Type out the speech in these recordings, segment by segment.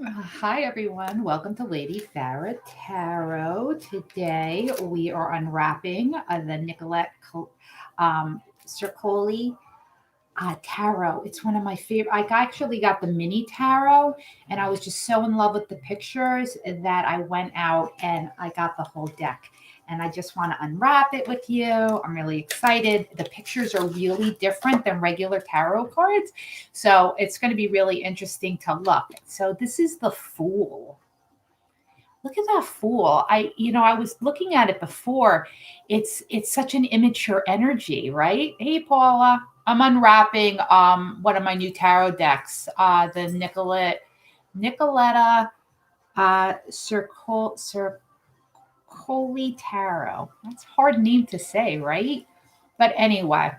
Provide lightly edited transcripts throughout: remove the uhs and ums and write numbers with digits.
Hi, everyone. Welcome to Lady Farah Tarot. Today we are unwrapping the Ceccoli Tarot. It's one of my favorite. I actually got the mini tarot, and I was just so in love with the pictures that I went out and I got the whole deck. And I just want to unwrap it with you. I'm really excited. The pictures are really different than regular tarot cards. So it's going to be really interesting to look. So this is the Fool. Look at that Fool. I was looking at it before. It's such an immature energy, right? Hey, Paula. I'm unwrapping one of my new tarot decks, the Nicoletta Ceccoli Tarot. That's a hard name to say, right? But anyway,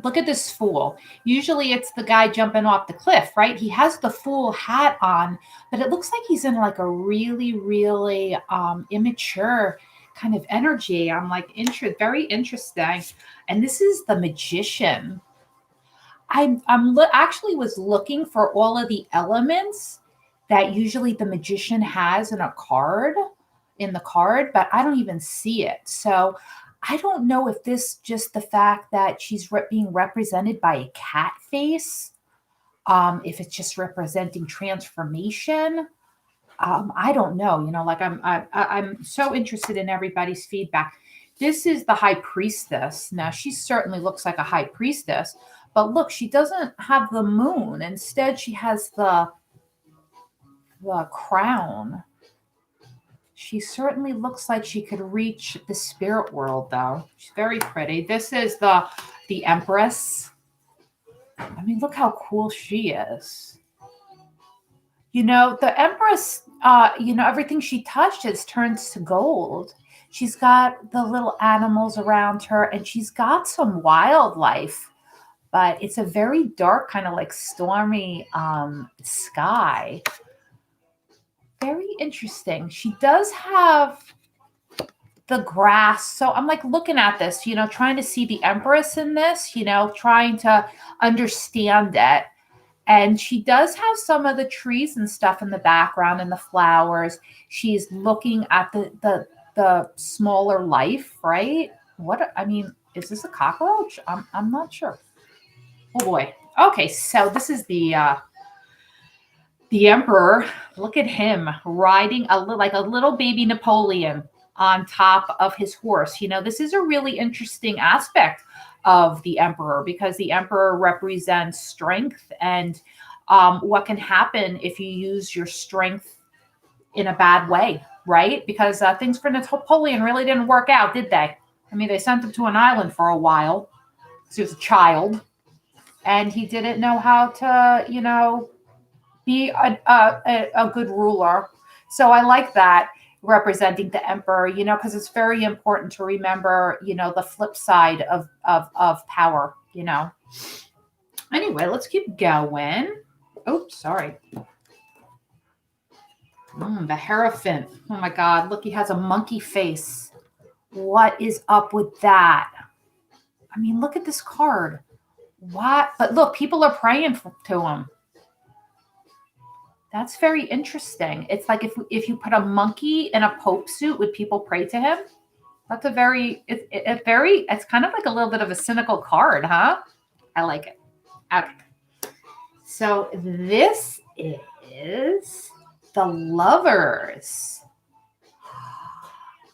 look at this Fool. Usually it's the guy jumping off the cliff, right? He has the Fool hat on, but it looks like he's in like a really, really immature kind of energy. I'm like, very interesting. And this is the Magician. Actually was looking for all of the elements that usually the magician has in a card, in the card, but I don't even see it. So I don't know if this just the fact that she's being represented by a cat face, if it's just representing transformation. I don't know. I'm so interested in everybody's feedback. This is the High Priestess. Now she certainly looks like a High Priestess, but look, she doesn't have the moon. Instead, she has the crown. She certainly looks like she could reach the spirit world, though. She's very pretty. This is the Empress. I mean, look how cool she is. The Empress, everything she touches turns to gold. She's got the little animals around her, and she's got some wildlife, but it's a very dark, kind of like stormy sky. Very interesting. She does have the grass. So I'm like looking at this, trying to see the Empress in this, trying to understand it. And she does have some of the trees and stuff in the background and the flowers. She's looking at the smaller life, right? Is this a cockroach? I'm not sure. Oh boy. Okay, so this is the emperor. Look at him riding like a little baby Napoleon on top of his horse. This is a really interesting aspect of the emperor because the emperor represents strength and what can happen if you use your strength in a bad way, right? Because things for Napoleon really didn't work out, did they? I mean, they sent him to an island for a while because he was a child and he didn't know how to, be a good ruler. So I like that representing the emperor, because it's very important to remember, the flip side of power, Anyway, let's keep going. Oh, sorry. The Hierophant. Oh my God, look, he has a monkey face. What is up with that? I mean, look at this card. What? But look, people are praying to him. That's very interesting. It's like if you put a monkey in a pope suit, would people pray to him? That's it's kind of like a little bit of a cynical card, huh? I like it. Okay. So this is the Lovers.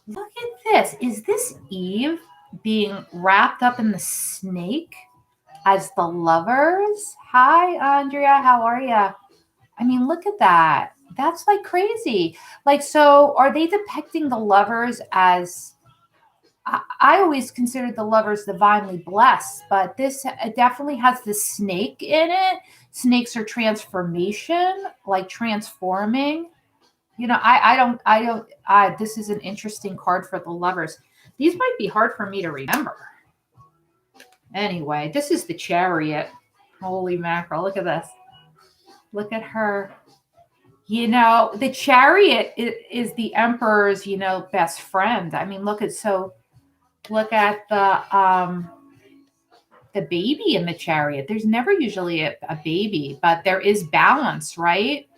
Look at this. Is this Eve being wrapped up in the snake as the Lovers? Hi, Andrea. How are you? I mean, look at that. That's like crazy. Like, so are they depicting the lovers as I always considered the lovers divinely blessed, but this definitely has the snake in it. Snakes are transformation, like transforming. This is an interesting card for the lovers. These might be hard for me to remember. Anyway, this is the Chariot. Holy mackerel. Look at this. Look at her. The Chariot is the emperor's, best friend. I mean, look at the baby in the Chariot. There's never usually a baby, but there is balance, right?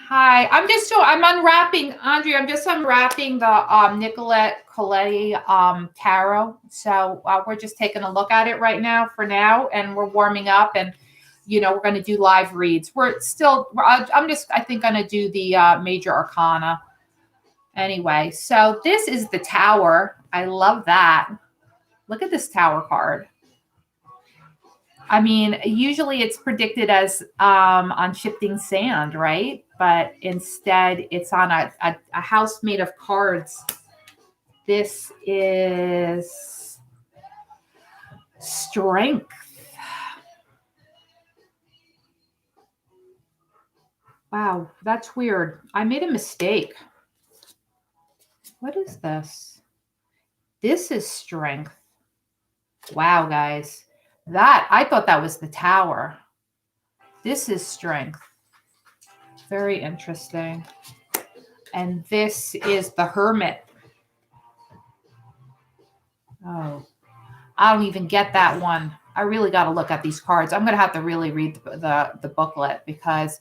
Hi, I'm unwrapping, Andrea, I'm just unwrapping the Nicoletta Ceccoli Tarot. So we're just taking a look at it right now for now, and we're warming up, and, you know, we're going to do live reads. I'm just, I think, going to do the major arcana. Anyway, so this is the Tower. I love that. Look at this Tower card. I mean, usually it's predicted as on shifting sand, right? But instead it's on a house made of cards. This is strength. Wow, that's weird. I made a mistake. What is this? This is strength. Wow, guys. I thought that was the Tower. This is strength. Very interesting. And this is the Hermit. Oh, I don't even get that one. I really got to look at these cards. I'm going to have to really read the booklet, because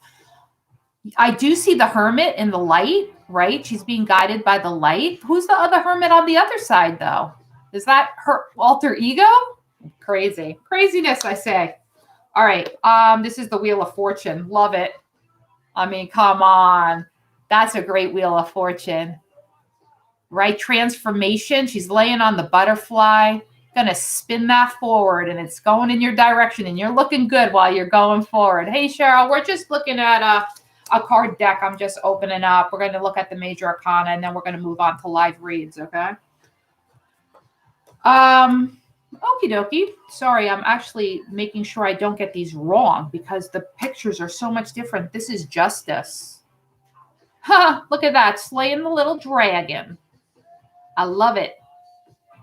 I do see the Hermit in the light, right? She's being guided by the light. Who's the other Hermit on the other side, though? Is that her alter ego? Crazy. Craziness, I say. All right. This is the Wheel of Fortune. Love it. I mean, come on. That's a great Wheel of Fortune. Right? Transformation. She's laying on the butterfly. Going to spin that forward, and it's going in your direction, and you're looking good while you're going forward. Hey, Cheryl, we're just looking at a card deck. I'm just opening up. We're going to look at the major arcana, and then we're going to move on to live reads, okay? Okie dokie. Sorry, I'm actually making sure I don't get these wrong, because the pictures are so much different. This is Justice. Huh, look at that. Slaying the little dragon. I love it.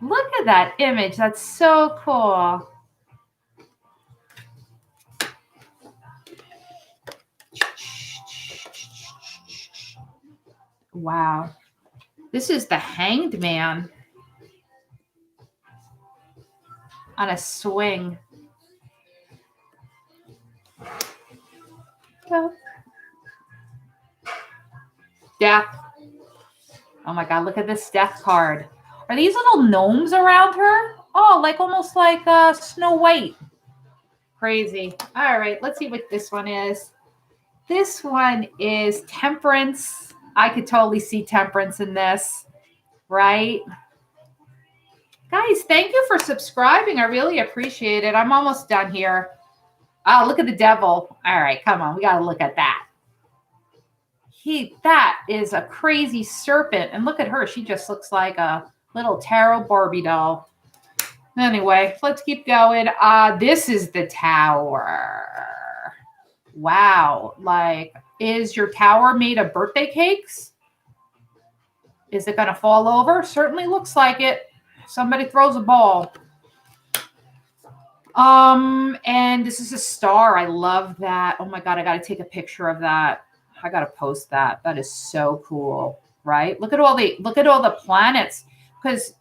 Look at that image. That's so cool. Wow. This is the Hanged Man on a swing. Death. Oh my God, look at this Death card. Are these little gnomes around her? Oh, like almost like Snow White. Crazy. All right, let's see what this one is. This one is Temperance. I could totally see Temperance in this, right? Guys, thank you for subscribing. I really appreciate it. I'm almost done here. Oh, look at the Devil. All right, come on. We got to look at that. That is a crazy serpent. And look at her. She just looks like a little tarot Barbie doll. Anyway, let's keep going. This is the Tower. Wow. Like, is your tower made of birthday cakes? Is it going to fall over? Certainly looks like it. Somebody throws a ball. And this is a star. I love that. Oh my God, I got to take a picture of that. I got to post that. That is so cool, right? Look at all the planets. Because,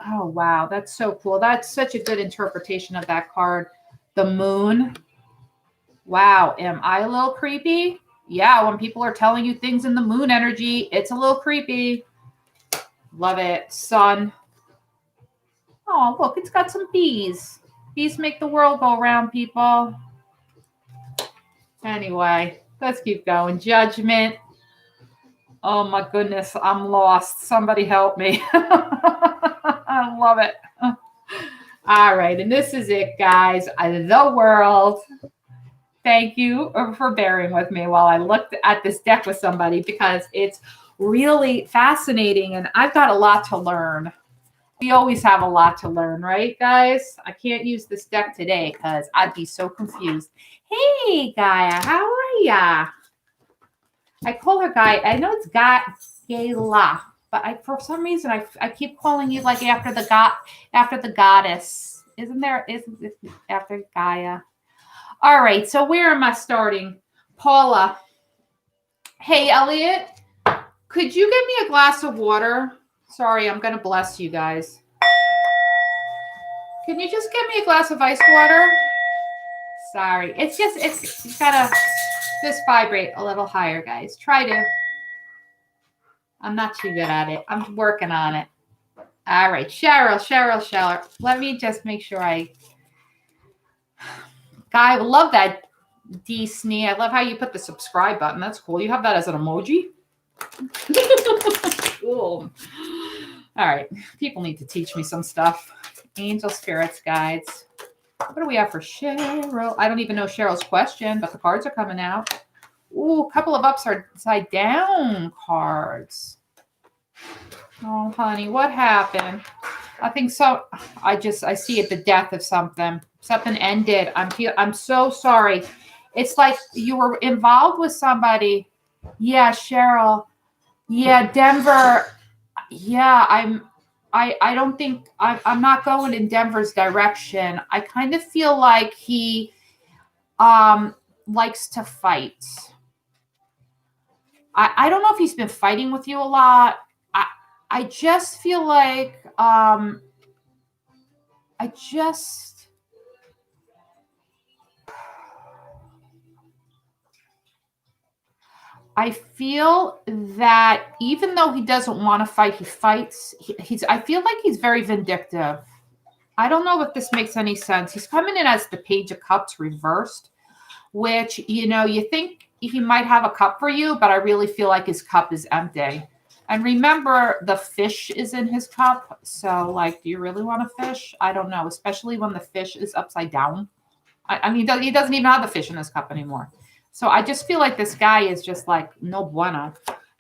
oh wow, that's so cool. That's such a good interpretation of that card. The Moon. Wow, am I a little creepy? Yeah, when people are telling you things in the moon energy, it's a little creepy. Love it. Sun. Oh, look, it's got some bees. Bees make the world go around, people. Anyway, let's keep going. Judgment. Oh my goodness, I'm lost. Somebody help me. I love it. All right, and this is it, guys. The World. Thank you for bearing with me while I looked at this deck with somebody, because it's really fascinating, and I've got a lot to learn. We always have a lot to learn, right, guys? I can't use this deck today because I'd be so confused. Hey, Gaia, how are ya? I call her Gaia. I know it's Gayla, but for some reason I keep calling you like after the goddess. Isn't it after Gaia? All right, so where am I starting? Paula. Hey, Elliot, could you give me a glass of water? Sorry, I'm going to bless you guys. Can you just give me a glass of ice water? Sorry. It's got to Just vibrate a little higher, guys. Try to. I'm not too good at it. I'm working on it. All right, Cheryl. Let me just make sure I... Guy, I love that, Disney. I love how you put the subscribe button. That's cool. You have that as an emoji? Cool. All right. People need to teach me some stuff. Angel, spirits, guides. What do we have for Cheryl? I don't even know Cheryl's question, but the cards are coming out. Ooh, a couple of upside down cards. Oh, honey, what happened? I think so. I see it, the death of something. Something ended. I'm so sorry. It's like you were involved with somebody. Yeah, Cheryl. Yeah, Denver. Yeah, I don't think I'm not going in Denver's direction. I kind of feel like he likes to fight. I don't know if he's been fighting with you a lot. I just feel like I feel that even though he doesn't want to fight, he fights. I feel like he's very vindictive. I don't know if this makes any sense. He's coming in as the Page of Cups reversed, which, you think he might have a cup for you, but I really feel like his cup is empty. And remember, the fish is in his cup. So, do you really want a fish? I don't know, especially when the fish is upside down. I mean, he doesn't even have the fish in his cup anymore. So I just feel like this guy is just no bueno.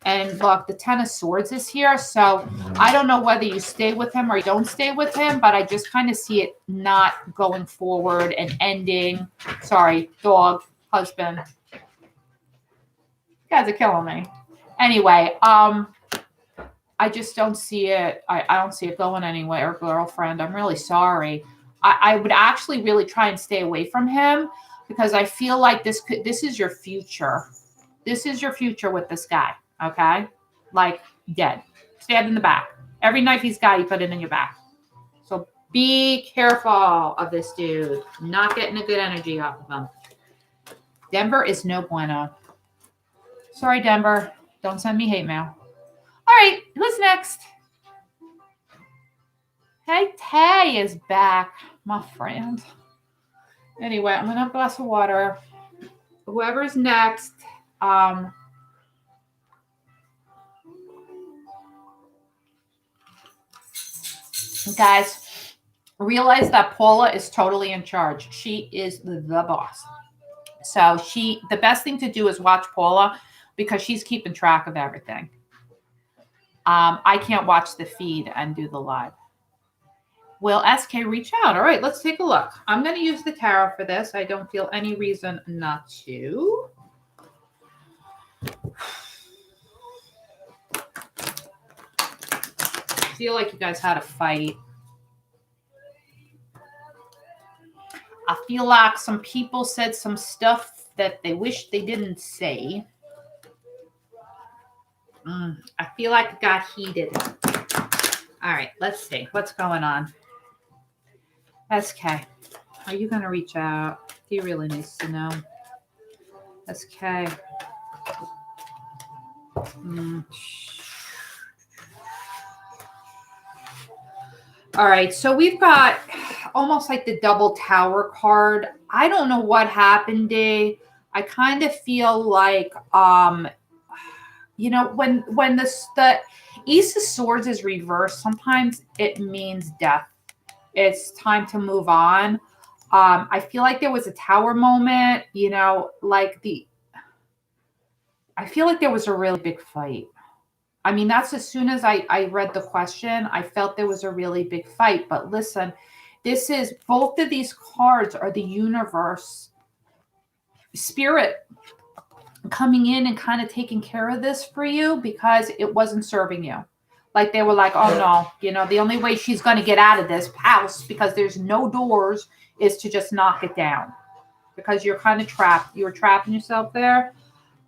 And look, the Ten of Swords is here. So I don't know whether you stay with him or you don't stay with him, but I just kind of see it not going forward and ending. Sorry, dog, husband. You guys are killing me. Anyway, I just don't see it. I don't see it going anywhere, girlfriend. I'm really sorry. I would actually really try and stay away from him because I feel like this is your future. This is your future with this guy, okay? Dead. Stabbed in the back. Every knife he's got, you put it in your back. So be careful of this dude. Not getting a good energy off of him. Denver is no bueno. Sorry, Denver. Don't send me hate mail. All right, who's next? Hey, Tay is back, my friend. Anyway, I'm going to have a glass of water. Whoever's next. Guys, realize that Paula is totally in charge. She is the boss. So the best thing to do is watch Paula because she's keeping track of everything. I can't watch the feed and do the live. Will SK reach out? All right, let's take a look. I'm going to use the tarot for this. I don't feel any reason not to. I feel like you guys had a fight. I feel like some people said some stuff that they wish they didn't say. I feel like it got heated. All right, let's see. What's going on? SK, are you going to reach out? He really needs to know. SK. All right, so we've got almost like the double tower card. I don't know what happened, Dave. I kind of feel like, when the Ace of Swords is reversed, sometimes it means death. It's time to move on. I feel like there was a tower moment, I feel like there was a really big fight. I mean, that's as soon as I read the question, I felt there was a really big fight. But listen, both of these cards are the universe, spirit coming in and kind of taking care of this for you because it wasn't serving you. They were like, oh no, the only way she's going to get out of this house because there's no doors is to just knock it down because you're kind of trapped. You're trapping yourself there.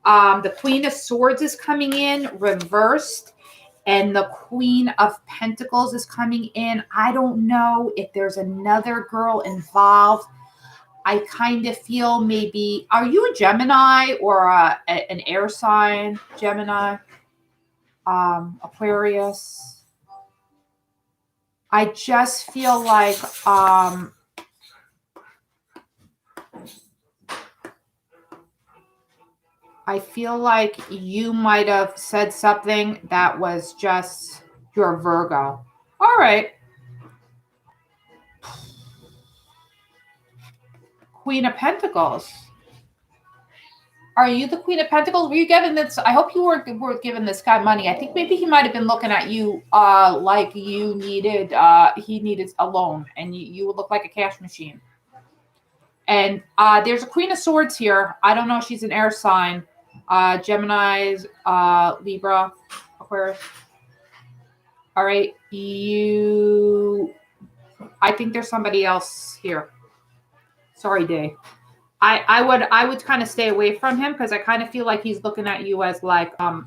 The Queen of Swords is coming in reversed and the Queen of Pentacles is coming in. I don't know if there's another girl involved. I kind of feel maybe, are you a Gemini or an air sign? Gemini, Aquarius. I just feel like you might have said something that was just your Virgo. All right. Queen of Pentacles. Are you the Queen of Pentacles? Were you given this? I hope you were giving this guy money. I think maybe he might have been looking at you like you needed, he needed a loan, and you would look like a cash machine. And there's a Queen of Swords here. I don't know if she's an air sign. Gemini's, Libra, Aquarius. All right. I think there's somebody else here. Sorry, Dave. I would kind of stay away from him because I kind of feel like he's looking at you as like the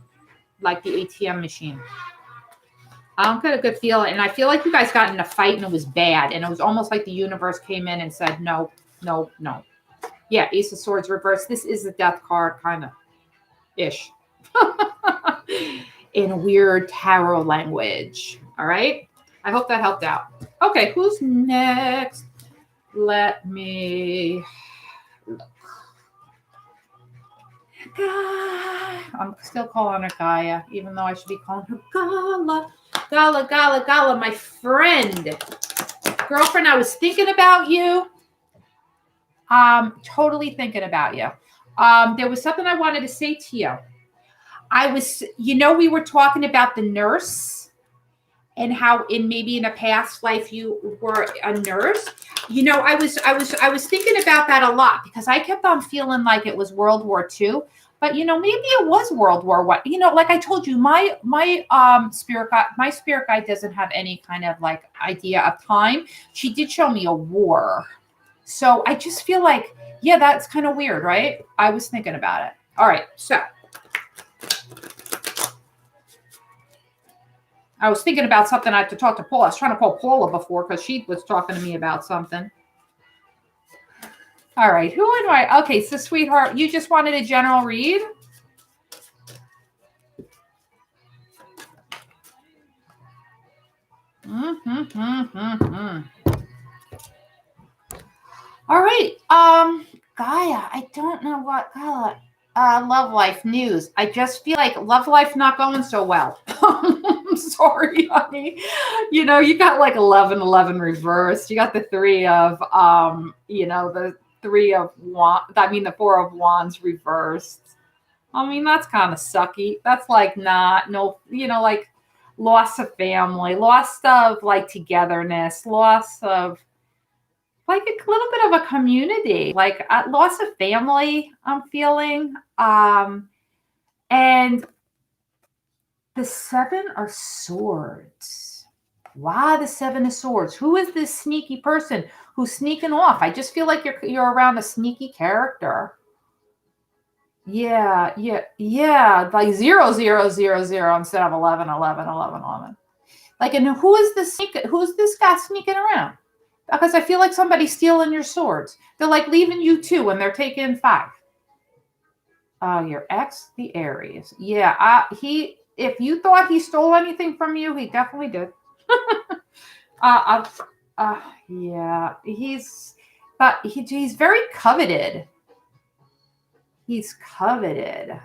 ATM machine. I don't get a good feeling, and I feel like you guys got in a fight and it was bad, and it was almost like the universe came in and said no, no, no. Yeah, Ace of Swords reversed. This is the death card, kind of ish, in weird tarot language. All right. I hope that helped out. Okay, who's next? Let me look. I'm still calling her Gaia, even though I should be calling her Gala. Gala, my friend. Girlfriend, I was thinking about you. Totally thinking about you. There was something I wanted to say to you. We were talking about the nurse and how maybe in a past life you were a nurse. I was thinking about that a lot because I kept on feeling like it was World War II, but maybe it was World War I. Like I told you, my spirit guide doesn't have any kind of like idea of time. She did show me a war. So I just feel like, yeah, that's kind of weird, right? I was thinking about it. All right, so I was thinking about something I had to talk to Paula. I was trying to call Paula before because she was talking to me about something. All right, who am I? Okay, so sweetheart, you just wanted a general read? All right, Gaia, I don't know what Gaia. Love life news. I just feel like love life not going so well. I'm sorry, honey. You got like 11 reversed. You got the 3 of the 3 of wands. The 4 of wands reversed. That's kind of sucky. That's like like loss of family, loss of like togetherness, loss of like a little bit of a community, like loss of family, I'm feeling. And the 7 of Swords. Wow, the 7 of Swords. Who is this sneaky person who's sneaking off? I just feel like you're around a sneaky character. Yeah. Like 0, 0, 0, 0 instead of 11, 11, 11, 11. Like, and who's this guy sneaking around? Because I feel like somebody's stealing your swords. They're like leaving you 2 and they're taking 5. Your ex, the Aries. Yeah, if you thought he stole anything from you, he definitely did. Yeah, he's very coveted. He's coveted.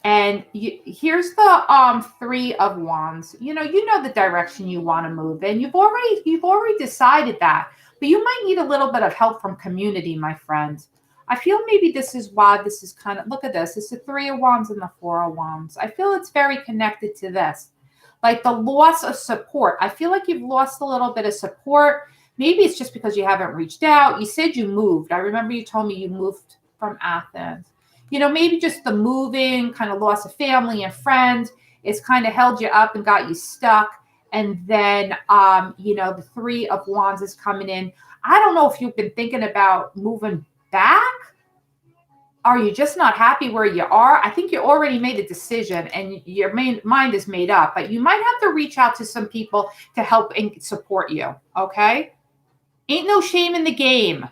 And here's the 3 of wands. You know the direction you want to move in. You've already decided that, but you might need a little bit of help from community, my friend. I feel maybe this is why this is kind of, look at this. It's the 3 of wands and the 4 of wands. I feel it's very connected to this, like the loss of support. I feel like you've lost a little bit of support. Maybe it's just because you haven't reached out. You said you moved. I remember you told me you moved from Athens. Maybe just the moving, kind of loss of family and friends, it's kind of held you up and got you stuck. And then, the 3 of wands is coming in. I don't know if you've been thinking about moving back. Are you just not happy where you are? I think you already made a decision and your mind is made up, but you might have to reach out to some people to help and support you. Okay. Ain't no shame in the game.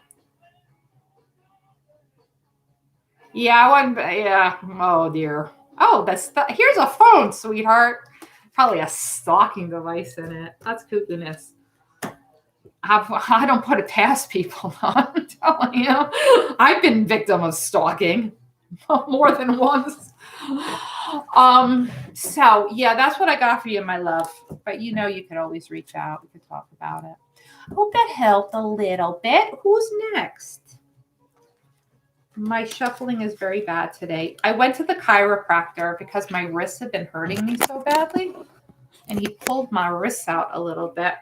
Yeah. Oh, dear. Oh, here's a phone, sweetheart. Probably a stalking device in it. That's kookiness. I don't put it past people. I'm telling you. I've been victim of stalking more than once. So yeah, that's what I got for you, my love. But you could always reach out. We could talk about it. Hope that helped a little bit. Who's next? My shuffling is very bad today. I went to the chiropractor because my wrists have been hurting me so badly. And he pulled my wrists out a little bit.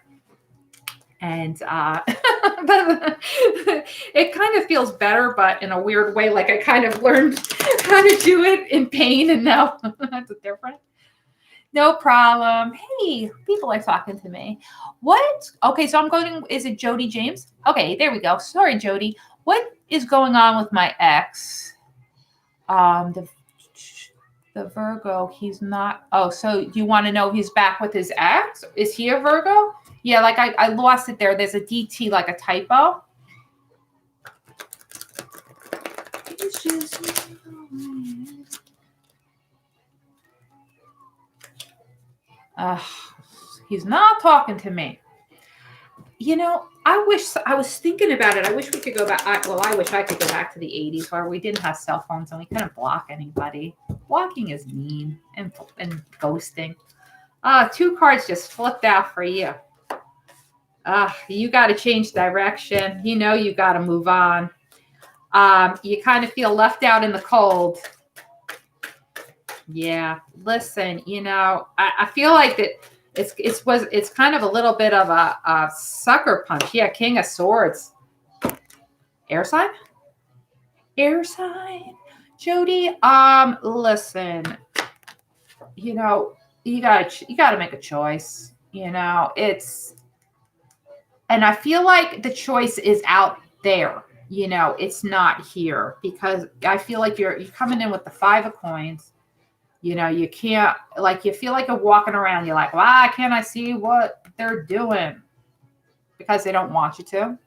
And it kind of feels better, but in a weird way, like I kind of learned how to do it in pain, and now that's different. No problem. Hey, people are talking to me. What? Okay, so I'm going. Is it Jody James? Okay, there we go. Sorry, Jody. What is going on with my ex? The Virgo. He's not. Oh, so you want to know if he's back with his ex? Is he a Virgo? Yeah, like I lost it there. There's a DT, like a typo. He's not talking to me. I wish I was thinking about it. I wish we could go back. I wish I could go back to the 80s where we didn't have cell phones and we couldn't block anybody. Blocking is mean and ghosting. 2 cards just flipped out for you. You got to change direction. You got to move on. You kind of feel left out in the cold. Yeah. Listen, I feel like that it's kind of a little bit of a sucker punch. Yeah. King of Swords. Air sign? Air sign. Jody, listen, you gotta make a choice. And I feel like the choice is out there. It's not here because I feel like you're coming in with the 5 of coins. You can't, like, you feel like you're walking around. You're like, why can't I see what they're doing? Because they don't want you to.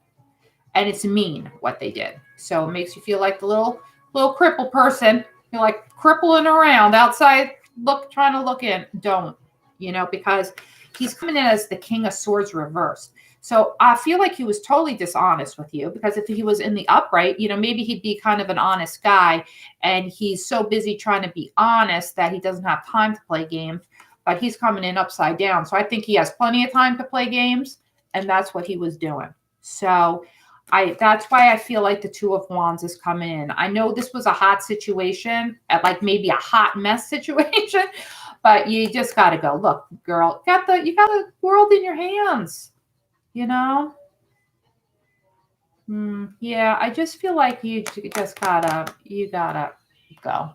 And it's mean what they did. So it makes you feel like the little crippled person. You're like crippling around outside, trying to look in. Don't, because he's coming in as the King of Swords reversed. So I feel like he was totally dishonest with you, because if he was in the upright, maybe he'd be kind of an honest guy, and he's so busy trying to be honest that he doesn't have time to play games, but he's coming in upside down. So I think he has plenty of time to play games, and that's what he was doing. So that's why I feel like the 2 of Wands is coming in. I know this was a hot situation, like maybe a hot mess situation, but you just got to go, look, girl, you got the world in your hands. Yeah, I just feel like you gotta go.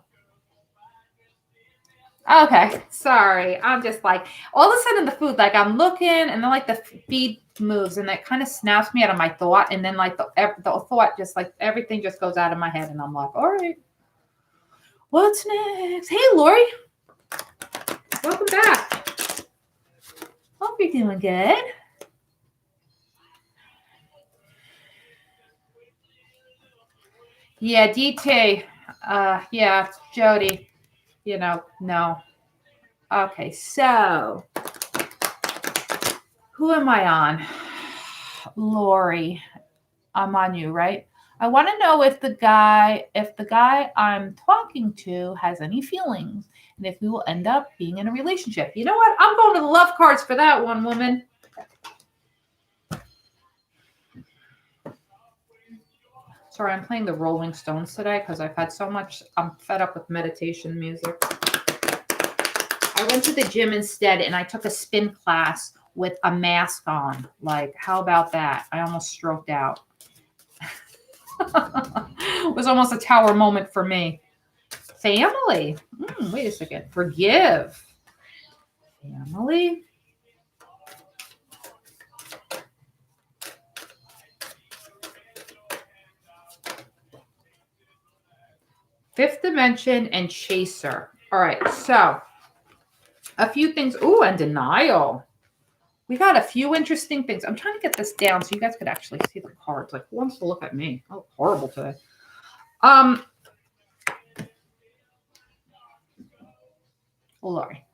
Okay, sorry. I'm just like, all of a sudden the food, like I'm looking and then like the feed moves and that kind of snaps me out of my thought. And then like the thought, just like everything just goes out of my head and I'm like, all right, what's next? Hey, Lori, welcome back. Hope you're doing good. Yeah, DT. Yeah, Jody. No. Okay, so who am I on? Lori. I'm on you, right? I want to know if the guy I'm talking to has any feelings, and if we will end up being in a relationship. You know what? I'm going to the love cards for that one, woman. Sorry, I'm playing the Rolling Stones today because I've had so much. I'm fed up with meditation music. I went to the gym instead and I took a spin class with a mask on. Like, how about that? I almost stroked out. It was almost a tower moment for me. Family. Wait a second. Forgive. Family. Fifth dimension and chaser. All right. So a few things. Ooh, and denial. We got a few interesting things. I'm trying to get this down so you guys could actually see the cards. Like, who wants to look at me? Oh, horrible today. Lori,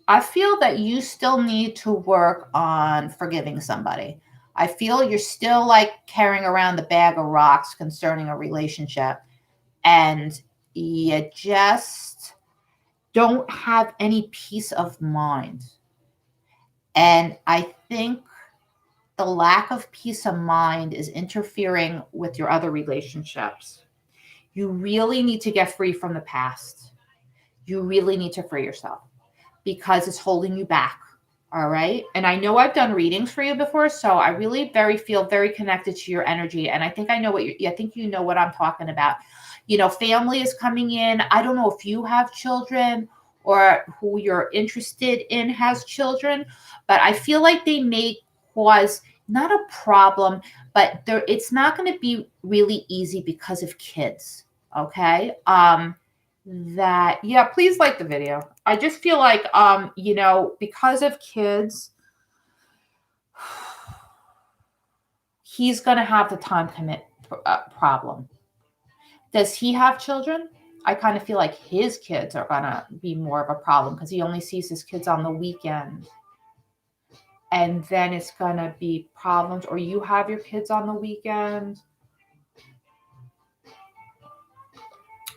I feel that you still need to work on forgiving somebody. I feel you're still like carrying around the bag of rocks concerning a relationship, and you just don't have any peace of mind. And I think the lack of peace of mind is interfering with your other relationships. You really need to get free from the past. You really need to free yourself because it's holding you back. All right. And I know I've done readings for you before, so I really feel very connected to your energy. And I think I know I think you know what I'm talking about. You know, family is coming in. I don't know if you have children or who you're interested in has children, but I feel like they may cause not a problem, but it's not going to be really easy because of kids. Okay. Yeah, please like the video. I just feel like, you know, because of kids, he's going to have the time commit problem. Does he have children? I kind of feel like his kids are going to be more of a problem because he only sees his kids on the weekend. And then it's going to be problems, or you have your kids on the weekend.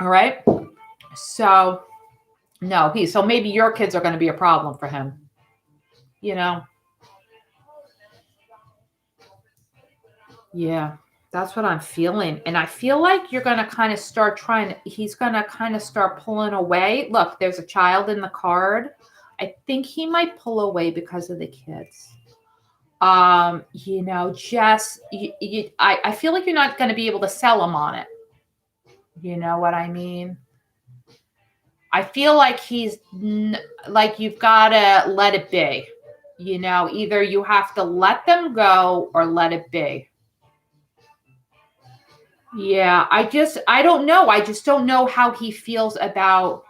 All right. So, no, so maybe your kids are going to be a problem for him. You know? Yeah, that's what I'm feeling. And I feel like you're going to kind of start he's going to kind of start pulling away. Look, there's a child in the card. I think he might pull away because of the kids. You know, I feel like you're not going to be able to sell him on it. You know what I mean? I feel like like you've got to let it be. You know, either you have to let them go or let it be. Yeah, I don't know. I just don't know how he feels about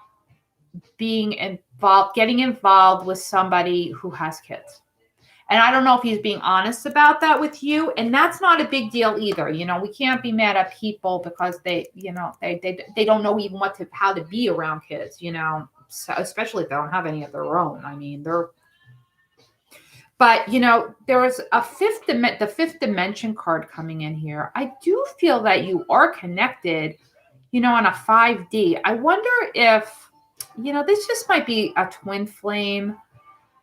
being involved, getting involved with somebody who has kids. And I don't know if he's being honest about that with you. And that's not a big deal either. You know, we can't be mad at people because they don't know even how to be around kids, you know, so, especially if they don't have any of their own. I mean, but you know, there was the fifth dimension card coming in here. I do feel that you are connected, you know, on a 5D. I wonder if, you know, this just might be a twin flame.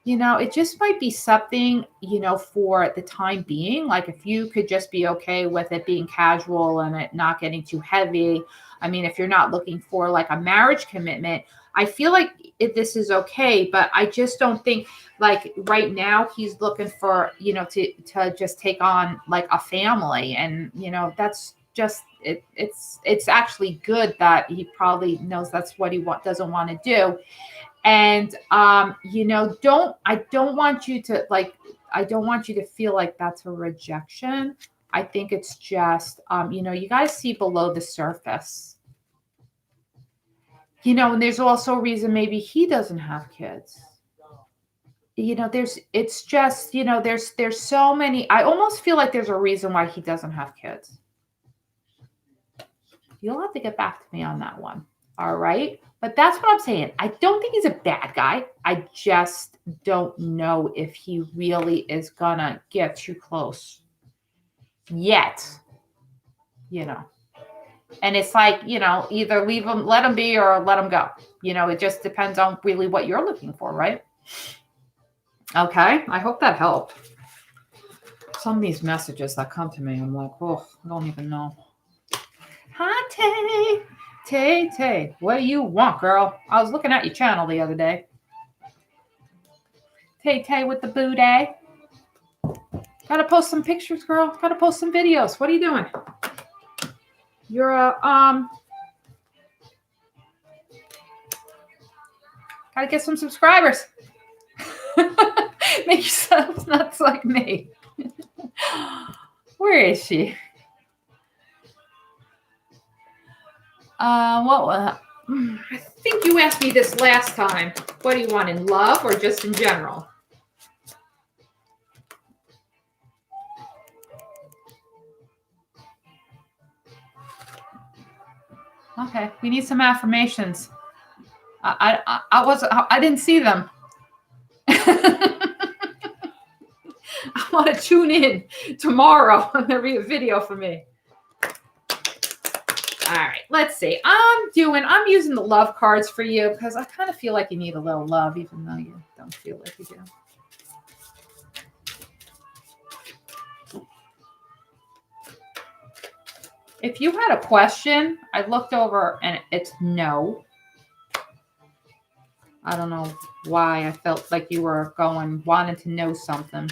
You know, it just might be something, you know, for the time being. Like if you could just be okay with it being casual and it not getting too heavy. I mean, if you're not looking for like a marriage commitment, I feel like this is okay. But I just don't think like right now he's looking for, you know, to just take on like a family. And, you know, that's just it's actually good that he probably knows that's what he doesn't want to do. And, you know, I don't want you to feel like that's a rejection. I think it's just, you know, you guys see below the surface, you know, and there's also a reason maybe he doesn't have kids. You know, it's just, you know, there's so many, I almost feel like there's a reason why he doesn't have kids. You'll have to get back to me on that one. All right. But that's what I'm saying. I don't think he's a bad guy. I just don't know if he really is gonna get too close yet, you know. And it's like, you know, either let him be or let him go. You know, it just depends on really what you're looking for, right? Okay. I hope that helped. Some of these messages that come to me, I'm like, oh, I don't even know. Hi, Tay, what do you want, girl? I was looking at your channel the other day. Tay with the booty. Gotta post some pictures, girl. Gotta post some videos. What are you doing? You're gotta get some subscribers. Make yourself nuts like me. Where is she? I think you asked me this last time. What do you want, in love or just in general? Okay, we need some affirmations. I didn't see them. I want to tune in tomorrow and there'll be a video for me. All right, let's see. I'm using the love cards for you because I kind of feel like you need a little love, even though you don't feel like you do. If you had a question, I looked over and it's no. I don't know why I felt like you were wanting to know something.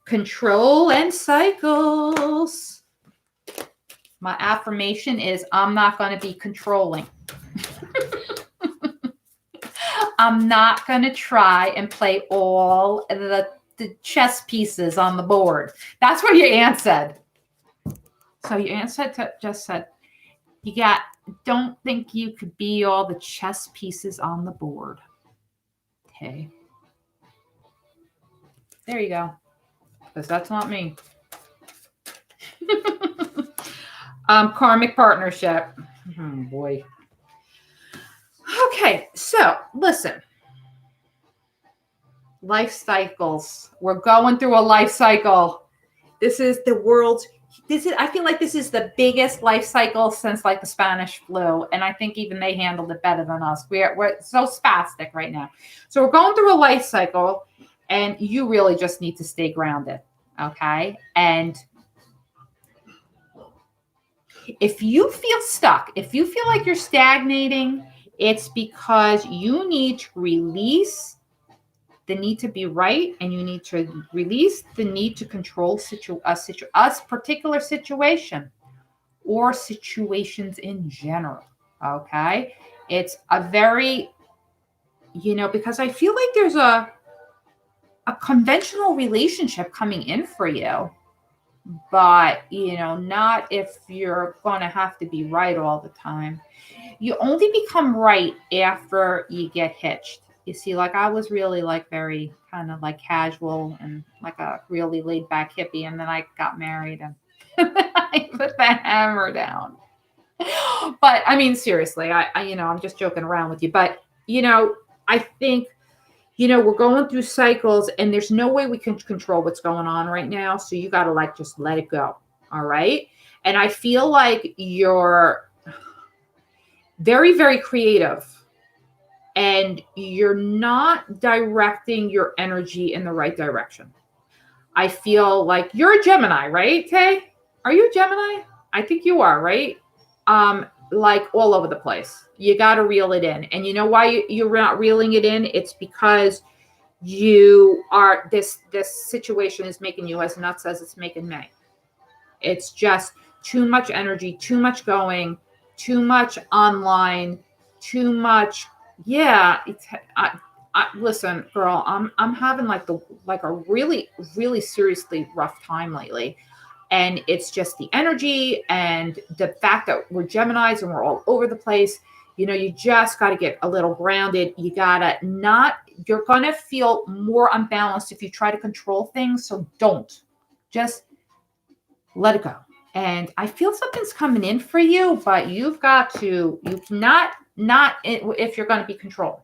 Control and cycles. My affirmation is I'm not going to be controlling. I'm not going to try and play all the chess pieces on the board. That's what your aunt said. So your aunt just said, don't think you could be all the chess pieces on the board. Okay. There you go. Because that's not me. Karmic partnership. Oh boy. Okay, so listen. Life cycles. We're going through a life cycle. This is the world's. I feel like this is the biggest life cycle since like the Spanish flu, and I think even they handled it better than us. We're so spastic right now. So we're going through a life cycle, and you really just need to stay grounded, okay? And if you feel stuck, if you feel like you're stagnating, it's because you need to release the need to be right, and you need to release the need to control a particular situation or situations in general. Okay, it's a very, because I feel like there's a conventional relationship coming in for you, but not if you're going to have to be right all the time. You only become right after you get hitched. You see, like I was really like very kind of like casual and like a really laid back hippie. And then I got married and I put the hammer down. But I mean, seriously, I'm just joking around with you. But, I think, we're going through cycles and there's no way we can control what's going on right now. So you got to like, just let it go. All right. And I feel like you're very, very creative. And you're not directing your energy in the right direction. I feel like you're a Gemini, right, Tay? Are you a Gemini? I think you are, right? Like all over the place. You got to reel it in. And you know why you're not reeling it in? It's because this situation is making you as nuts as it's making me. It's just too much energy, too much going, too much online, too much. Yeah, listen, girl, I'm having like a really, really seriously rough time lately. And it's just the energy and the fact that we're Geminis and we're all over the place. You just got to get a little grounded. You're going to feel more unbalanced if you try to control things. So don't. Just let it go. And I feel something's coming in for you, but you cannot if you're going to be controlled.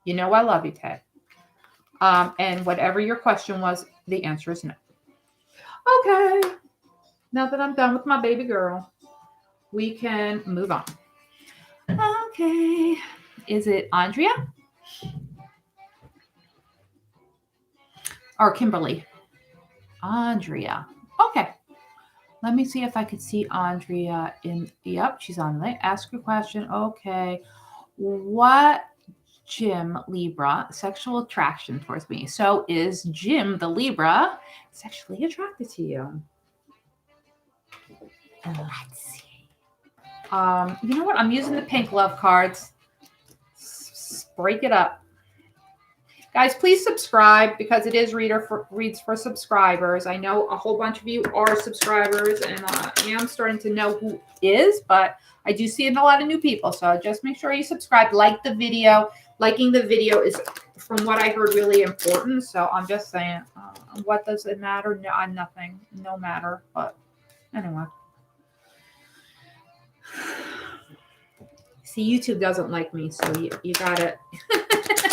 I love you, Ted. And whatever your question was, the answer is no. Okay. Now that I'm done with my baby girl, we can move on. Okay. Is it Andrea? Or Kimberly? Andrea. Okay. Let me see if I could see Andrea yep, she's on there. Ask your question. Okay. What Jim Libra sexual attraction towards me? So is Jim the Libra sexually attracted to you? Let's see. You know what? I'm using the pink love cards. Break it up. Guys, please subscribe because it is reads for subscribers. I know a whole bunch of you are subscribers, and I am starting to know who is, but I do see a lot of new people. So just make sure you subscribe, like the video, Liking the video is, from what I heard, really important. So I'm just saying, what does it matter? No, I'm nothing. No matter. But anyway. See, YouTube doesn't like me, so you gotta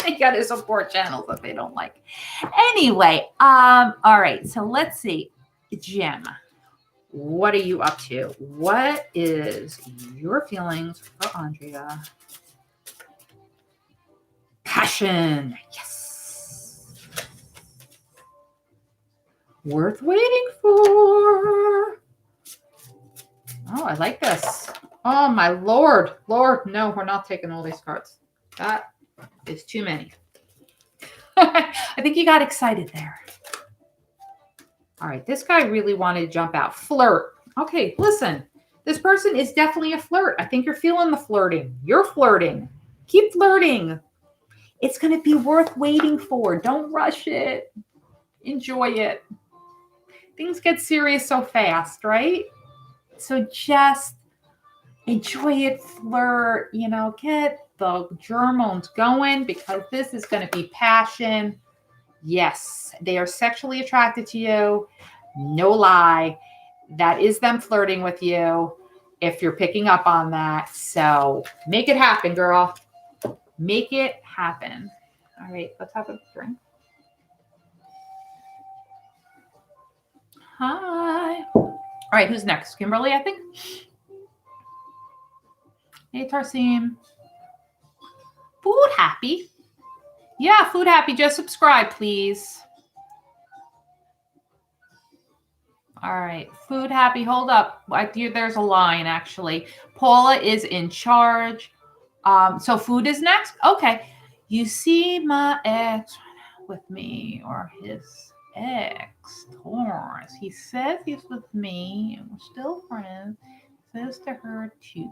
you gotta support channels that they don't like. Anyway, all right. So let's see, Jim, what are you up to? What is your feelings for Andrea? Passion, yes. Worth waiting for. Oh, I like this. Oh, my Lord. Lord, no, we're not taking all these cards. That is too many. I think you got excited there. All right, this guy really wanted to jump out. Flirt. Okay, listen. This person is definitely a flirt. I think you're feeling the flirting. You're flirting. Keep flirting. It's going to be worth waiting for. Don't rush it. Enjoy it. Things get serious so fast, right? So just enjoy it, flirt, you know, get the hormones going, because this is going to be passion. Yes, they are sexually attracted to you. No lie. That is them flirting with you, if you're picking up on that. So make it happen, girl. Make it happen. All right, let's have a drink. Hi. All right, who's next? Kimberly, I think. Hey, Tarsim. Food happy. Yeah, food happy. Just subscribe, please. All right, food happy. Hold up. There's a line, actually. Paula is in charge. So food is next? Okay. You see my ex with me, or his ex, Taurus. He says he's with me and we're still friends. Says to her too.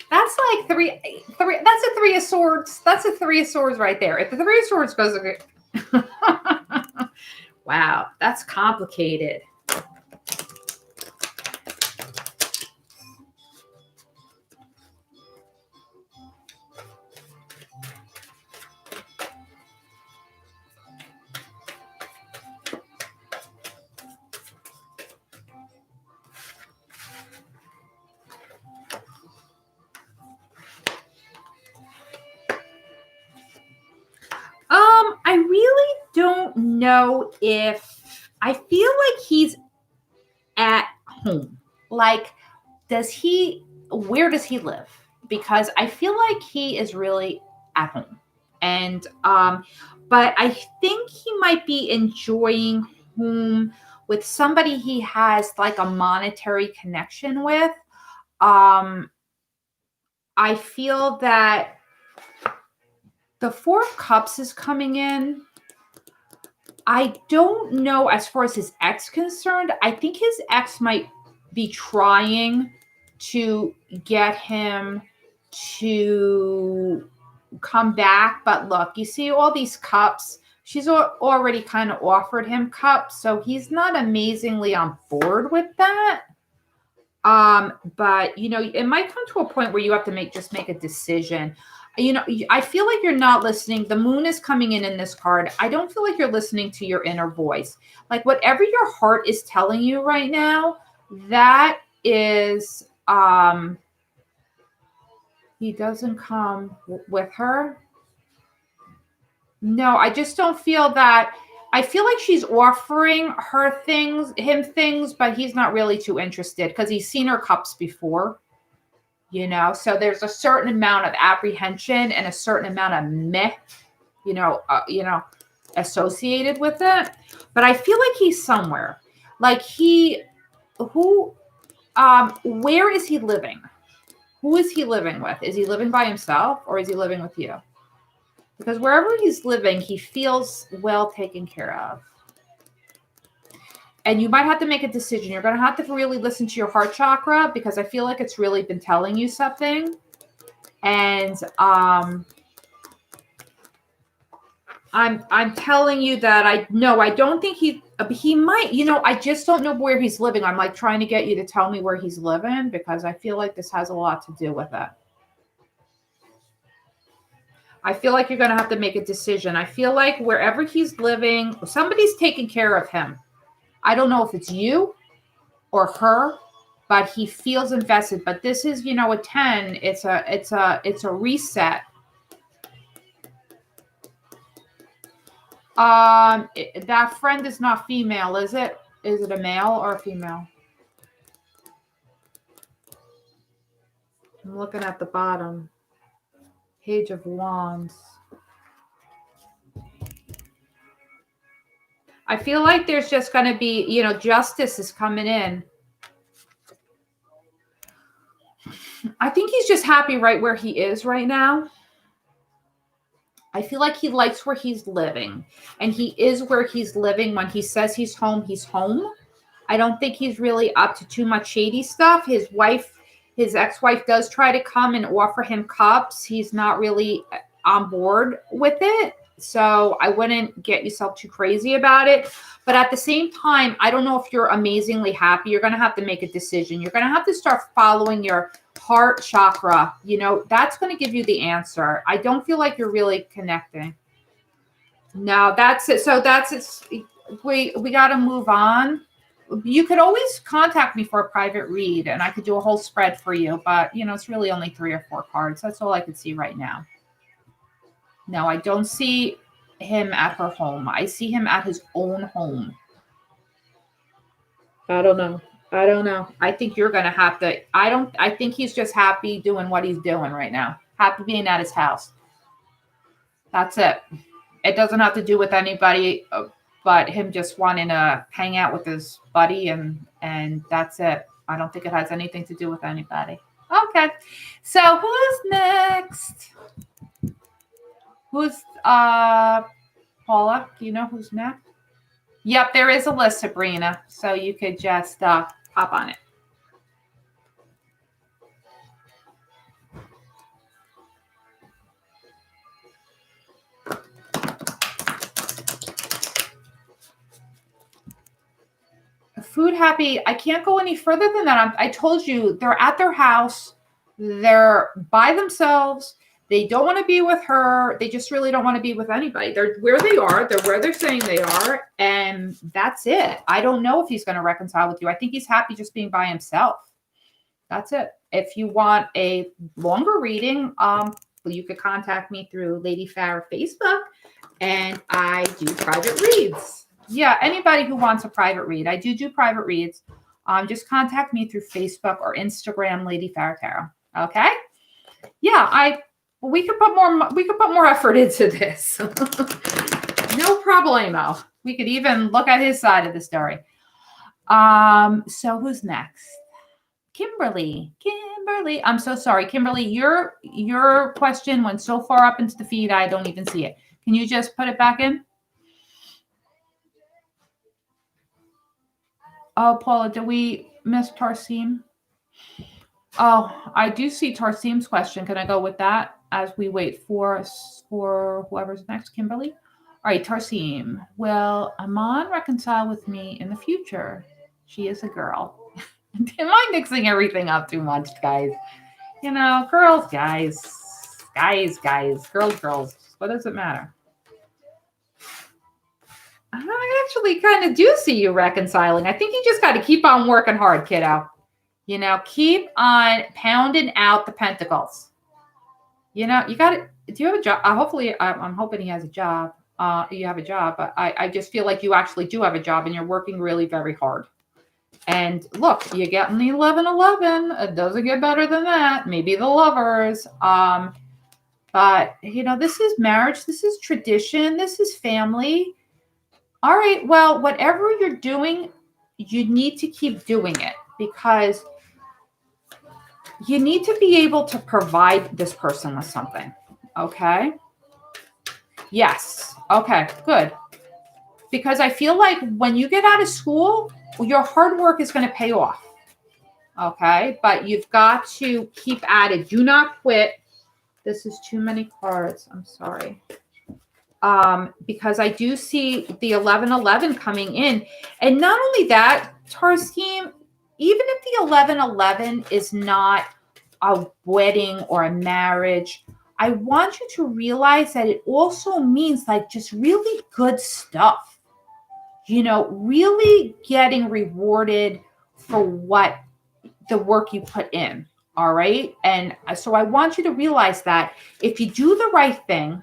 That's like three. That's a three of swords. That's a three of swords right there. If the three of swords goes, okay. Wow, that's complicated. I really don't know if I feel like he's at home. Like, where does he live? Because I feel like he is really at home. And, but I think he might be enjoying home with somebody he has like a monetary connection with. I feel that the Four of Cups is coming in. I don't know as far as his ex concerned. I think his ex might be trying to get him to come back. But look, you see all these cups. She's already kind of offered him cups. So he's not amazingly on board with that. But, you know, it might come to a point where you have to just make a decision. You know, I feel like you're not listening. The moon is coming in this card. I don't feel like you're listening to your inner voice. Like whatever your heart is telling you right now, that is, he doesn't come with her. No, I just don't feel that. I feel like she's offering him things, but he's not really too interested because he's seen her cups before. You know, so there's a certain amount of apprehension and a certain amount of meh, associated with it. But I feel like he's somewhere. Like where is he living? Who is he living with? Is he living by himself or is he living with you? Because wherever he's living, he feels well taken care of. And you might have to make a decision. You're going to have to really listen to your heart chakra because I feel like it's really been telling you something. And I'm telling you that I don't think He might, I just don't know where he's living. I'm like trying to get you to tell me where he's living because I feel like this has a lot to do with it. I feel like you're going to have to make a decision. I feel like wherever he's living, somebody's taking care of him. I don't know if it's you or her, but he feels invested. But this is, a 10. It's a reset. That friend is not female, is it? Is it a male or a female? I'm looking at the bottom. Page of Wands. I feel like there's just going to be, justice is coming in. I think he's just happy right where he is right now. I feel like he likes where he's living. And he is where he's living. When he says he's home, he's home. I don't think he's really up to too much shady stuff. His ex-wife does try to come and offer him cups. He's not really on board with it. So I wouldn't get yourself too crazy about it. But at the same time, I don't know if you're amazingly happy. You're going to have to make a decision. You're going to have to start following your heart chakra. That's going to give you the answer. I don't feel like you're really connecting. No, that's it. So that's it. We got to move on. You could always contact me for a private read and I could do a whole spread for you. But, it's really only 3 or 4 cards. That's all I could see right now. No, I don't see him at her home. I see him at his own home. I don't know. I think you're going to have to. I think he's just happy doing what he's doing right now. Happy being at his house. That's it. It doesn't have to do with anybody but him just wanting to hang out with his buddy and that's it. I don't think it has anything to do with anybody. Okay. So who's next? Who's Paula? Do you know who's next? Yep, there is a list, Sabrina. So you could just hop on it. Food happy. I can't go any further than that. I told you they're at their house. They're by themselves. They don't want to be with her. They just really don't want to be with anybody. They're where they are. They're where they're saying they are. And that's it. I don't know if he's going to reconcile with you. I think he's happy just being by himself. That's it. If you want a longer reading, you could contact me through Lady Farah Facebook. And I do private reads. Yeah, anybody who wants a private read. I do private reads. Just contact me through Facebook or Instagram, Lady Farah Tarot. Okay? Yeah, we could put more effort into this. No problemo. We could even look at his side of the story. So who's next? Kimberly. I'm so sorry. Kimberly, your question went so far up into the feed, I don't even see it. Can you just put it back in? Oh, Paula, did we miss Tarsim? Oh, I do see Tarsim's question. Can I go with that as we wait for whoever's next, Kimberly? All right, Tarsim. Will Aman reconcile with me in the future? She is a girl. Am I mixing everything up too much, guys? Girls, guys, girls. What does it matter? I actually kind of do see you reconciling. I think you just got to keep on working hard, kiddo. Keep on pounding out the pentacles. You got to, do you have a job? Hopefully, I'm hoping he has a job. You have a job, but I just feel like you actually do have a job and you're working really very hard. And look, you get in the 11-11. It doesn't get better than that. Maybe the Lovers. But, this is marriage. This is tradition. This is family. All right. Well, whatever you're doing, you need to keep doing it because you need to be able to provide this person with something. Okay. Yes. Okay, good. Because I feel like when you get out of school, your hard work is going to pay off. Okay. But you've got to keep at it. Do not quit. This is too many cards. I'm sorry. because I do see the 1111 coming in. And not only that, Tarsim, even if the 1111 is not a wedding or a marriage, I want you to realize that it also means like just really good stuff, you know, really getting rewarded for what the work you put in. All right. And so I want you to realize that if you do the right thing,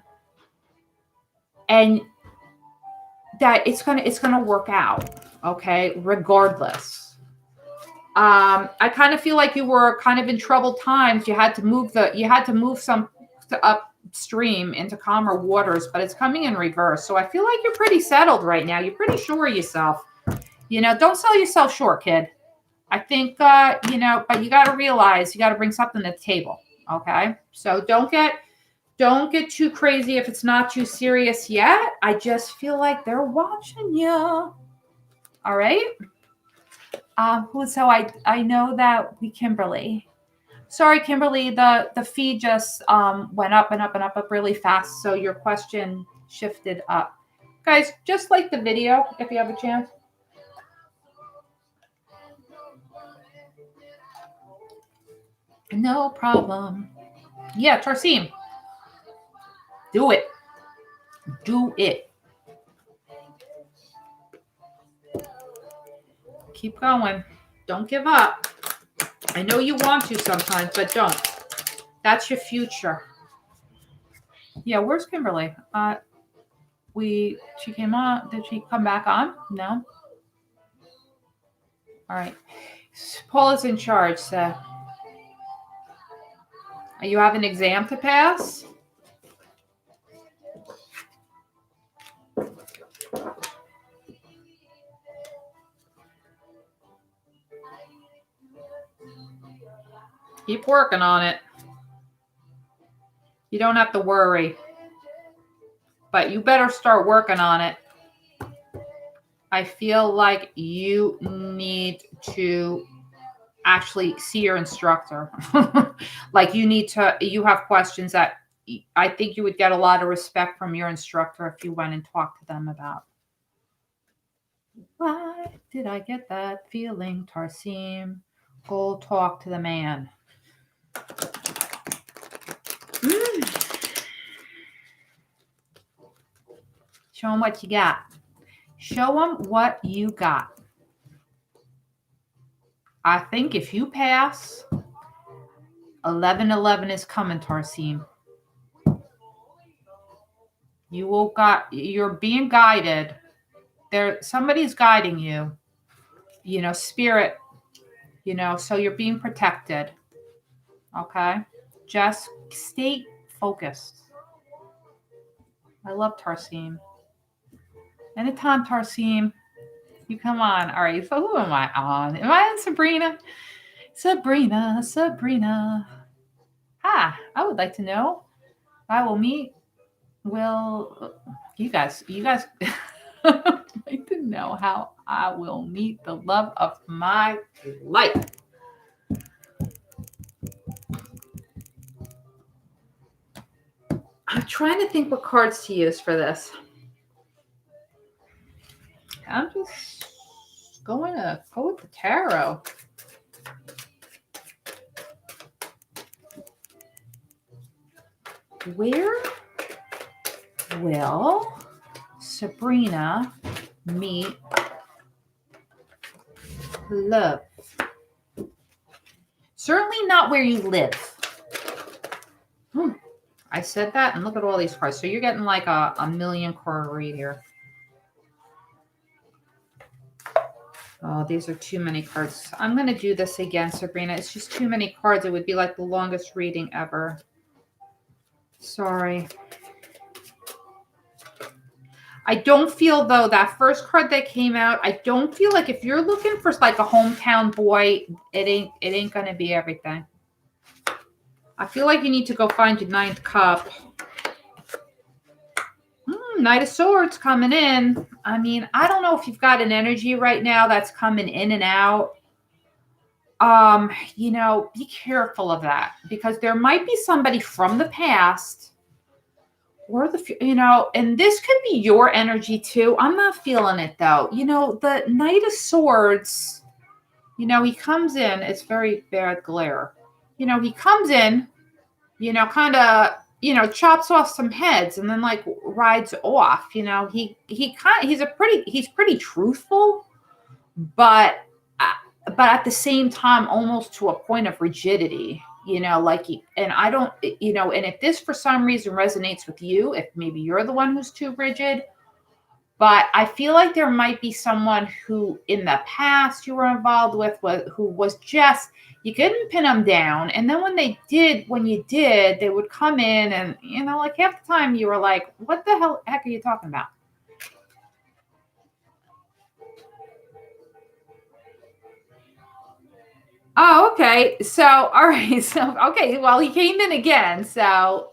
and that it's gonna work out, okay, regardless. I kind of feel like you were kind of in troubled times. You had to move some upstream into calmer waters, but it's coming in reverse. So I feel like you're pretty settled right now. You're pretty sure of yourself. You know, don't sell yourself short, kid. I think you know, but you got to realize you got to bring something to the table. Okay, so don't get too crazy if it's not too serious yet. I just feel like they're watching you. All right. So I know that Kimberly. Sorry, Kimberly, the feed just went up and up and up really fast. So your question shifted up. Guys, just like the video if you have a chance. No problem. Yeah, Tarsim. Do it. Do it. Keep going. Don't give up. I know you want to sometimes, but don't. That's your future. Yeah, where's Kimberly? She came on. Did she come back on? No. All right. Paul is in charge, so. You have an exam to pass? Keep working on it. You don't have to worry. But you better start working on it. I feel like you need to actually see your instructor. Like you have questions that I think you would get a lot of respect from your instructor if you went and talked to them about. Why did I get that feeling, Tarsim? Go talk to the man. Show him what you got. Show him what you got. I think if you pass, 1111 is coming, Tarsim. You're being guided. Somebody's guiding you. You know, spirit, you know, so you're being protected. Okay? Just stay focused. I love Tarsim. Anytime, Tarsim, you come on. All right, so who am I on? Am I on Sabrina? Sabrina. I would like to know. I will meet. You guys like to know how I will meet the love of my life. I'm trying to think what cards to use for this. I'm just going to go with the tarot. Where will Sabrina meet love? Certainly not where you live. I said that, and look at all these cards. So you're getting like a million card read here. Oh, these are too many cards. I'm going to do this again, Sabrina. It's just too many cards. It would be like the longest reading ever. Sorry. I don't feel, though, that first card that came out, I don't feel like if you're looking for like a hometown boy, it ain't going to be everything. I feel like you need to go find your ninth cup. Knight of Swords coming in. I mean, I don't know if you've got an energy right now that's coming in and out. You know, be careful of that because there might be somebody from the past or and this could be your energy too. I'm not feeling it though. The Knight of Swords, he comes in, it's very bad glare. He comes in, kind of, chops off some heads and then like rides off. He's pretty truthful, but at the same time, almost to a point of rigidity. And I don't, and if this for some reason resonates with you, if maybe you're the one who's too rigid, but I feel like there might be someone who in the past you were involved with who was just, you couldn't pin them down. And then when you did, they would come in and, like half the time you were like, what the heck are you talking about? Oh, okay. So, all right. So, okay. Well, he came in again. So,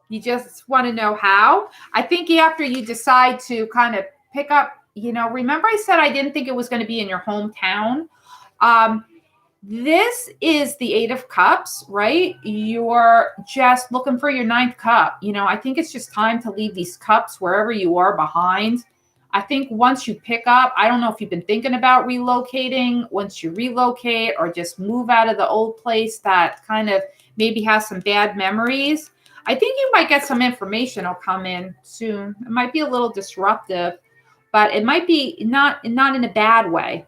you just want to know how. I think after you decide to kind of pick up, remember I said I didn't think it was going to be in your hometown. This is the 8 of Cups, right? You're just looking for your 9th cup. I think it's just time to leave these cups wherever you are behind. I think once you pick up, I don't know if you've been thinking about relocating, once you relocate or just move out of the old place that kind of maybe has some bad memories. I think you might get some information will come in soon. It might be a little disruptive, but it might be not in a bad way.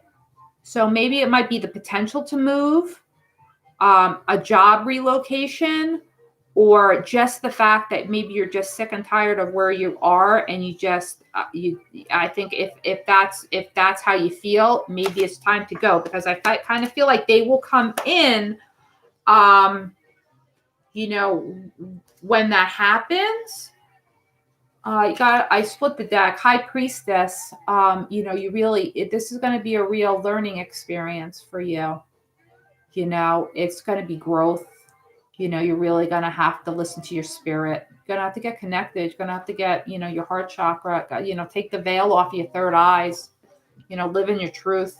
So maybe it might be the potential to move, a job relocation, or just the fact that maybe you're just sick and tired of where you are, and you just I think if that's how you feel, maybe it's time to go, because I kind of feel like they will come in, when that happens. I split the deck. High Priestess. This is going to be a real learning experience for you. It's going to be growth. You're really going to have to listen to your spirit. You're going to have to get connected. You're going to have to get, your heart chakra, take the veil off your third eyes, live in your truth.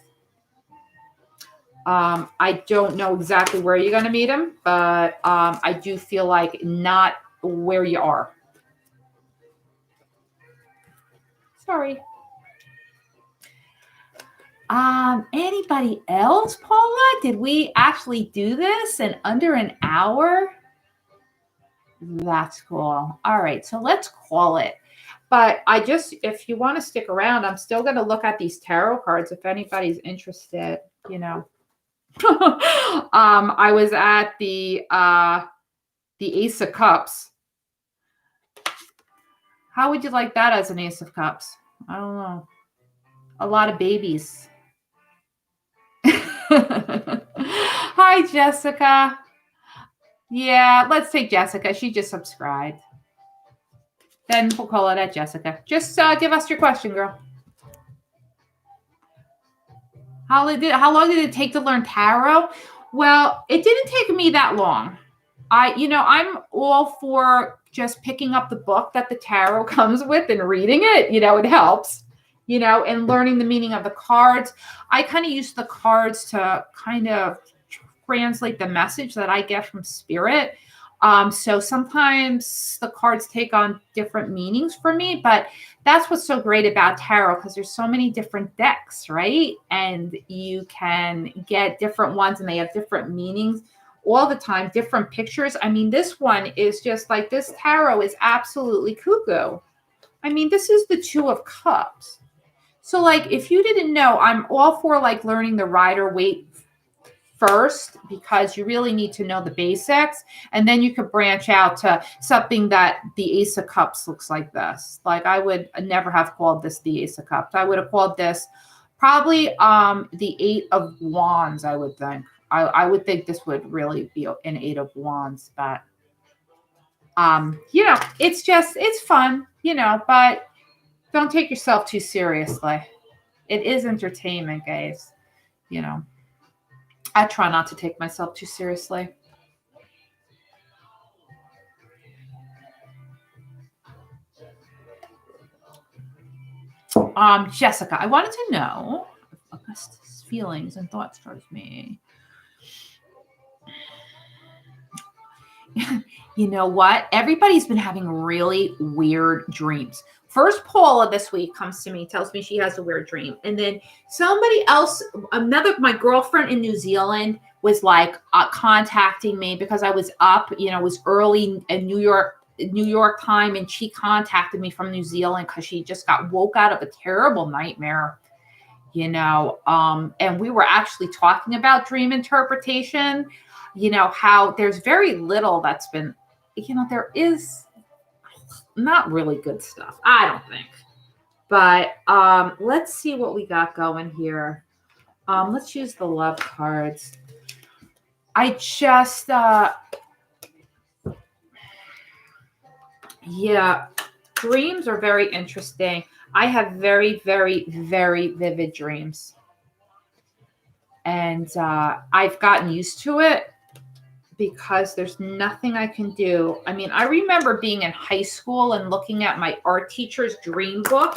I don't know exactly where you're going to meet him, but I do feel like not where you are. Sorry. Anybody else, Paula? Did we actually do this in under an hour? That's cool. All right, so let's call it. But if you want to stick around, I'm still going to look at these tarot cards if anybody's interested, I was at the Ace of Cups. How would you like that as an Ace of Cups? I don't know. A lot of babies. Hi, Jessica. Yeah, let's take Jessica. She just subscribed. Then we'll call it at Jessica. Just give us your question, girl. How long did it take to learn tarot? Well, it didn't take me that long. I'm all for just picking up the book that the tarot comes with and reading it. It helps. And learning the meaning of the cards. I kind of use the cards to kind of translate the message that I get from spirit. So sometimes the cards take on different meanings for me, but that's what's so great about tarot, because there's so many different decks, right? And you can get different ones and they have different meanings all the time, different pictures. I mean, this one is just like, this tarot is absolutely cuckoo. I mean, this is the 2 of Cups. So like, if you didn't know, I'm all for like learning the Rider-Waite first, because you really need to know the basics, and then you could branch out to something that the Ace of Cups looks like this. Like, I would never have called this the Ace of Cups. I would have called this probably the 8 of Wands. I would think. I would think this would really be an 8 of Wands, but it's fun, but don't take yourself too seriously. It is entertainment, guys. I try not to take myself too seriously. Jessica, I wanted to know Augustus' feelings and thoughts towards me. You know what? Everybody's been having really weird dreams. First, Paula this week comes to me, tells me she has a weird dream. And then somebody else, my girlfriend in New Zealand was like contacting me because I was up, it was early in New York time. And she contacted me from New Zealand because she just got woke out of a terrible nightmare, and we were actually talking about dream interpretation, how there's very little that's been, there is not really good stuff, I don't think. But let's see what we got going here. Let's use the love cards. I just, dreams are very interesting. I have very, very, very vivid dreams. And I've gotten used to it because there's nothing I can do. I mean, I remember being in high school and looking at my art teacher's dream book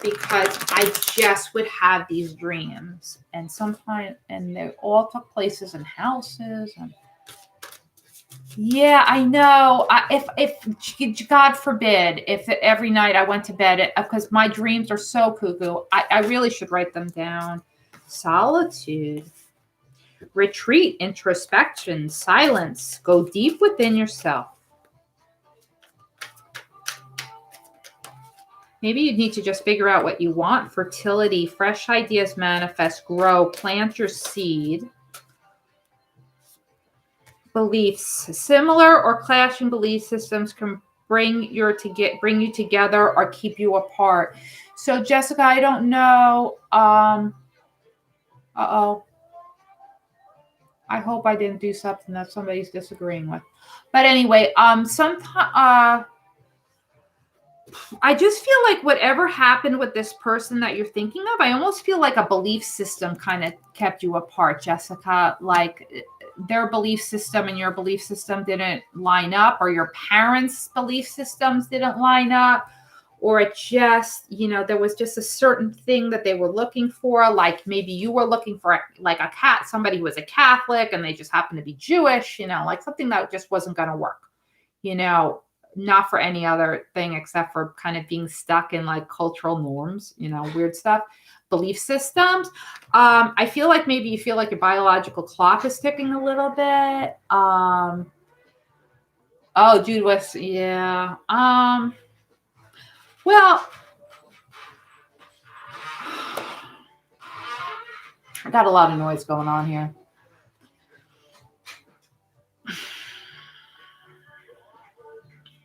because I just would have these dreams. And sometimes, and they all took places in houses. And yeah, I know. If God forbid, if every night I went to bed, because my dreams are so cuckoo, I really should write them down. Solitude. Retreat, introspection, silence. Go deep within yourself. Maybe you need to just figure out what you want. Fertility, fresh ideas manifest, grow, plant your seed. Beliefs, similar or clashing belief systems can bring you together or keep you apart. So Jessica, I don't know. I hope I didn't do something that somebody's disagreeing with. But anyway, sometimes I just feel like whatever happened with this person that you're thinking of, I almost feel like a belief system kind of kept you apart, Jessica. Like their belief system and your belief system didn't line up, or your parents' belief systems didn't line up. Or it just, there was just a certain thing that they were looking for. Like maybe you were looking for like a cat, somebody who was a Catholic and they just happened to be Jewish, like something that just wasn't going to work, not for any other thing except for kind of being stuck in like cultural norms, weird stuff, belief systems. I feel like maybe you feel like your biological clock is ticking a little bit. Jude was, yeah. Well, I got a lot of noise going on here.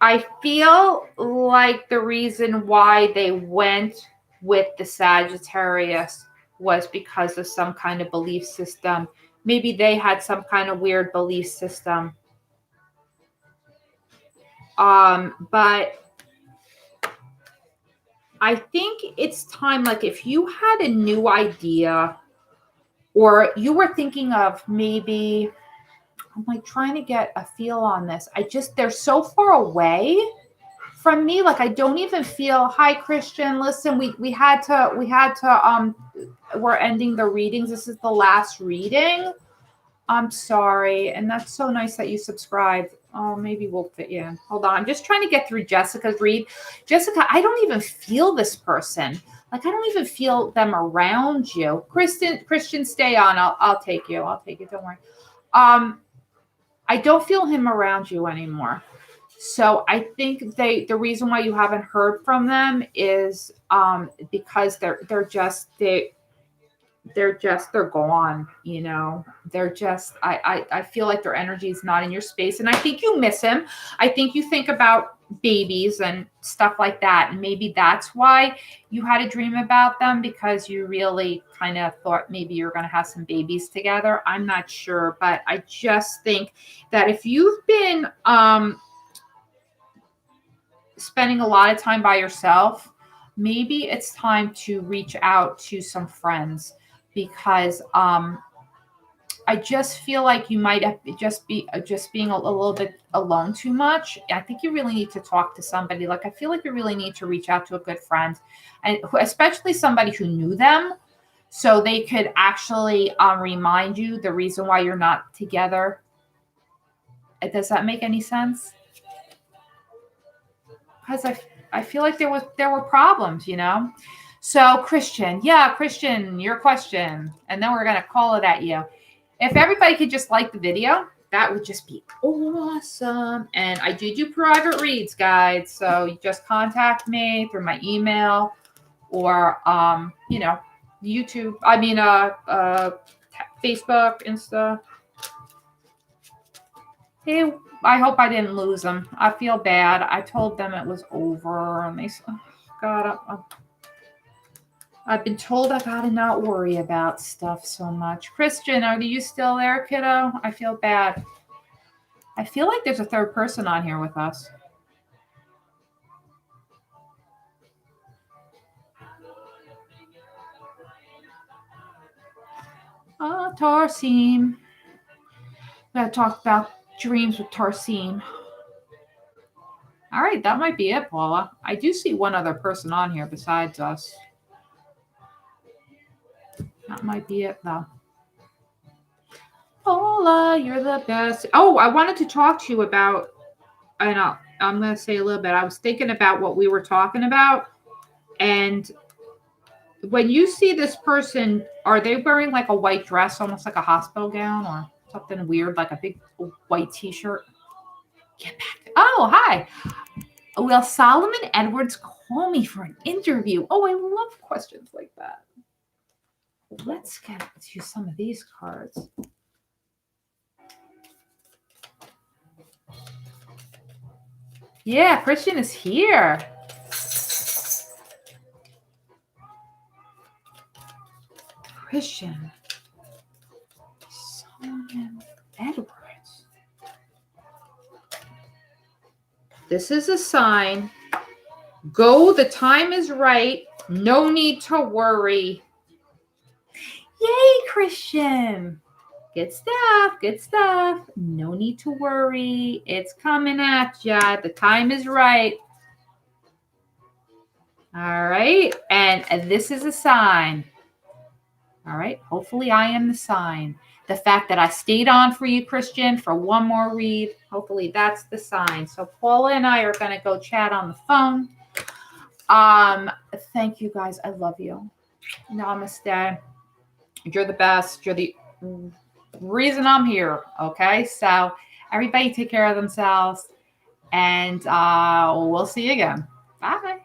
I feel like the reason why they went with the Sagittarius was because of some kind of belief system. Maybe they had some kind of weird belief system. But I think it's time, like if you had a new idea or you were thinking of maybe, I'm like trying to get a feel on this. They're so far away from me. Like I don't even feel, hi Christian, listen, we're ending the readings. This is the last reading. I'm sorry. And that's so nice that you subscribed. Oh, maybe we'll fit you in. Hold on. I'm just trying to get through Jessica's read. Jessica, I don't even feel this person. Like, I don't even feel them around you. Christian, stay on. I'll take you. Don't worry. I don't feel him around you anymore. So I think the reason why you haven't heard from them is because they're gone, they're just, I feel like their energy is not in your space. And I think you miss him. I think you think about babies and stuff like that. And maybe that's why you had a dream about them, because you really kind of thought maybe you're going to have some babies together. I'm not sure, but I just think that if you've been spending a lot of time by yourself, maybe it's time to reach out to some friends, because I just feel like you might have just being a little bit alone too much. I think you really need to talk to somebody. Like I feel like you really need to reach out to a good friend, and especially somebody who knew them, so they could actually remind you the reason why you're not together. Does that make any sense? Because I feel like there were problems, you know. So Christian, your question, and then we're gonna call it at you. If everybody could just like the video, that would just be awesome. And I do private reads, guys. So you just contact me through my email or you know, YouTube. I mean, Facebook, Insta. Hey, I hope I didn't lose them. I feel bad. I told them it was over, and they said, oh, God, I've been told I gotta not worry about stuff so much. Christian, are you still there, kiddo? I feel bad. I feel like there's a third person on here with us. Oh, Tarsim. Gotta talk about dreams with Tarsim. All right, that might be it, Paula. I do see one other person on here besides us. That might be it, though. Paula, you're the best. Oh, I wanted to talk to you about, I know, I'm going to say a little bit. I was thinking about what we were talking about. And when you see this person, are they wearing like a white dress, almost like a hospital gown or something weird, like a big white t-shirt? Get back. Oh, hi. Will Solomon Edwards call me for an interview? Oh, I love questions like that. Let's get to some of these cards. Yeah, Christian is here. Christian. Solomon Edwards. This is a sign. Go, the time is right. No need to worry. Yay, Christian. Good stuff. Good stuff. No need to worry. It's coming at ya. The time is right. All right. And this is a sign. All right. Hopefully I am the sign. The fact that I stayed on for you, Christian, for one more read. Hopefully that's the sign. So Paula and I are going to go chat on the phone. Thank you guys. I love you. Namaste. You're the best. You're the reason I'm here. Okay. So everybody take care of themselves and we'll see you again. Bye.